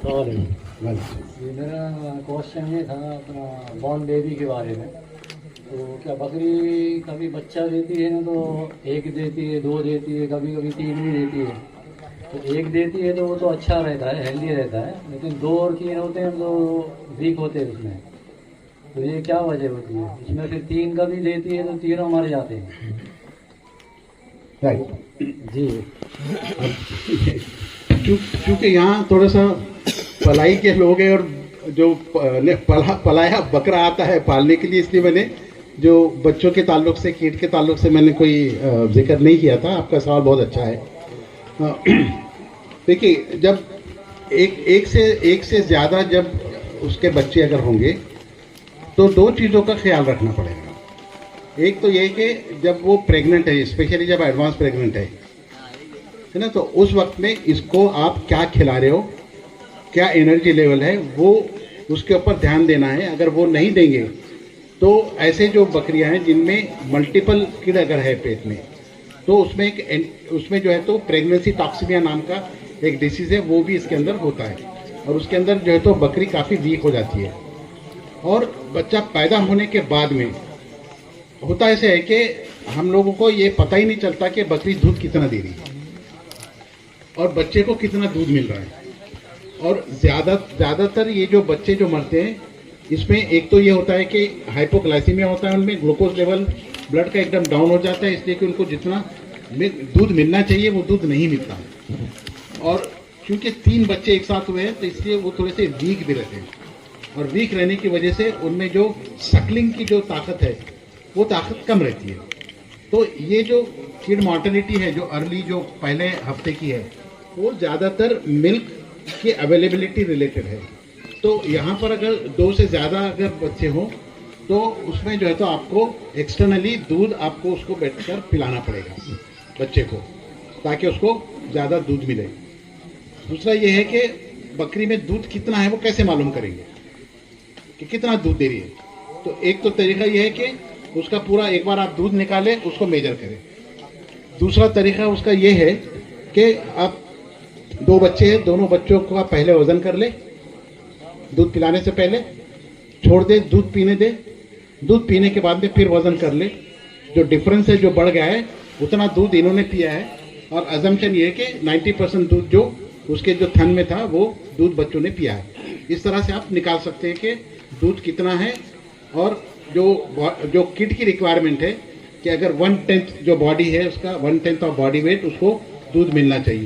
और ये मेरा क्वेश्चन ये था अपना बॉर्न बेबी के बारे में। तो क्या बकरी कभी बच्चा देती है ना, तो एक देती है, दो देती है, कभी कभी तीन भी देती है। तो एक देती है तो वो तो अच्छा रहता है, हेल्दी रहता है, लेकिन दो और तीन होते हैं तो वीक होते हैं उसमें। तो ये क्या वजह होती है इसमें? फिर तीन कभी देती है तो तीनों मर जाते हैं। राइट। जी। क्योंकि यहाँ थोड़ा सा पलाई के लोग हैं, और जो पलाया बकरा आता है पालने के लिए, इसलिए मैंने जो बच्चों के ताल्लुक से, कीट के ताल्लुक से मैंने कोई जिक्र नहीं किया था। आपका सवाल बहुत अच्छा है। देखिए, जब एक से ज़्यादा जब उसके बच्चे अगर होंगे तो दो चीज़ों का ख्याल रखना पड़ेगा। एक तो ये कि जब वो प्रेग्नेंट है, स्पेशली जब एडवांस प्रेग्नेंट है ना, तो उस वक्त में इसको आप क्या खिला रहे हो, क्या एनर्जी लेवल है, वो उसके ऊपर ध्यान देना है। अगर वो नहीं देंगे तो ऐसे जो बकरियां हैं जिनमें मल्टीपल किड अगर है पेट में, तो उसमें जो है तो प्रेगनेंसी टॉक्सिमिया नाम का एक डिसीज़ है, वो भी इसके अंदर होता है। और उसके अंदर जो है तो बकरी काफ़ी वीक हो जाती है। और बच्चा पैदा होने के बाद में होता ऐसे है कि हम लोगों को ये पता ही नहीं चलता कि बकरी दूध कितना दे रही है और बच्चे को कितना दूध मिल रहा है। और ज़्यादातर ये जो बच्चे जो मरते हैं, इसमें एक तो ये होता है कि हाइपोग्लाइसीमिया होता है, उनमें ग्लूकोज लेवल ब्लड का एकदम डाउन हो जाता है, इसलिए कि उनको जितना दूध मिलना चाहिए वो दूध नहीं मिलता। और क्योंकि 3 बच्चे एक साथ हुए हैं तो इसलिए वो थोड़े से वीक भी रहते हैं, और वीक रहने की वजह से उनमें जो सकलिंग की जो ताकत है वो ताकत कम रहती है। तो ये जो किड मॉर्टेलिटी है, जो अर्ली जो पहले हफ्ते की है, वो ज़्यादातर मिल्क की अवेलेबिलिटी रिलेटेड है। तो यहाँ पर अगर 2 से ज़्यादा अगर बच्चे हों तो उसमें जो है तो आपको एक्सटर्नली दूध आपको उसको बैठकर पिलाना पड़ेगा बच्चे को, ताकि उसको ज़्यादा दूध मिले। दूसरा ये है कि बकरी में दूध कितना है वो कैसे मालूम करेंगे कि कितना दूध दे रही है। तो एक तो तरीका ये है कि उसका पूरा एक बार आप दूध निकालें, उसको मेजर करें। दूसरा तरीका उसका ये है कि आप 2 बच्चे हैं, दोनों बच्चों को आप पहले वज़न कर ले, दूध पिलाने से पहले छोड़ दे, दूध पीने दे, दूध पीने के बाद में फिर वज़न कर ले। जो डिफरेंस है, जो बढ़ गया है, उतना दूध इन्होंने पिया है, और अजम्पशन ये है कि 90% दूध जो उसके जो थन में था वो दूध बच्चों ने पिया है। इस तरह से आप निकाल सकते हैं कि दूध कितना है। और जो किड की रिक्वायरमेंट है कि अगर 1/10 जो बॉडी है उसका 1/10 ऑफ बॉडी वेट उसको दूध मिलना चाहिए।